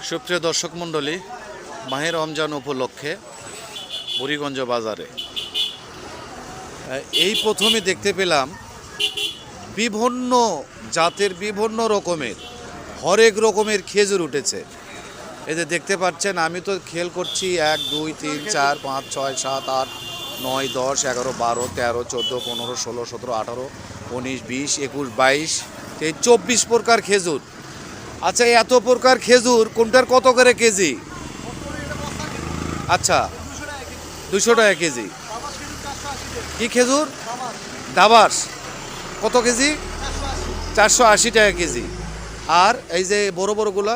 সুপ্রিয় দর্শক মণ্ডলী, মাহে রমজান উপলক্ষে বুড়িগঞ্জ বাজারে এই প্রথমে দেখতে পেলাম বিভিন্ন জাতের বিভিন্ন রকমের হরেক রকমের খেজুর উঠেছে। এই যে দেখতে পাচ্ছেন, আমি তো খেয়াল করছি 1 2 3 4 5 6 7 8 9 10 11 12 13 14 15 16 17 18 19 20 21 22 24 প্রকার খেজুর। আচ্ছা, এত প্রকার খেজুর কোনটার কত করে কেজি? আচ্ছা, 200 টাকা কেজি। কি খেজুর? দাবাস। কত কেজি? 480 টাকা কেজি। আর এই যে বড় বড়গুলা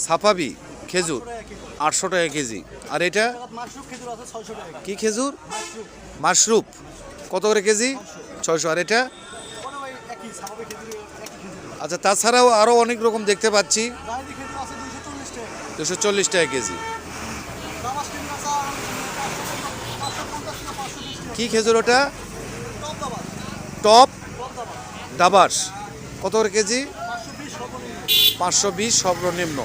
সাফাবি খেজুর 800 টাকা কেজি। আর এটা কি খেজুর? মাশরুপ। কত করে কেজি? 600। আর এটা? আচ্ছা, তাছাড়াও আরও অনেক রকম দেখতে পাচ্ছি। 240 টাকা কেজি। কি খেজুর ওটা? টপ দাবাস। কত করে কেজি? 520 সর্বনিম্ন।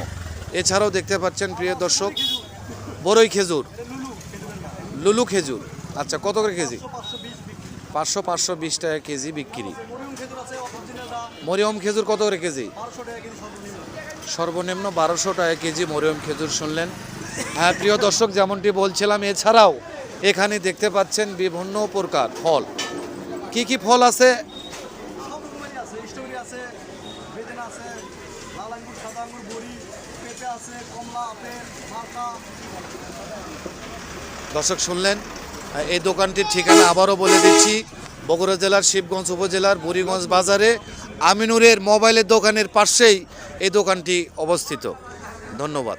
এছাড়াও দেখতে পাচ্ছেন প্রিয় দর্শক, বড়ই খেজুর, লুলু খেজুর। আচ্ছা, কত করে কেজি? 520 টাকা কেজি বিক্রি। মরিয়ম খেজুর কত করে কেজি? সর্বনিম্ন 1200 টাকা কেজি মরিয়ম খেজুর শুনলেন। হ্যাঁ প্রিয় দর্শক, যেমনটি বলছিলাম, এছাড়াও এখানে দেখতে পাচ্ছেন বিভিন্ন প্রকার ফল। কি কি ফল আছে? দর্শক শুনলেন, এই দোকানটির ঠিকানা আবারও বলে দিচ্ছি, বগুড়া জেলার শিবগঞ্জ উপজেলার বুড়িগঞ্জ বাজারে আমিনুরের মোবাইলের দোকানের পাশেই এই দোকানটি অবস্থিত। ধন্যবাদ।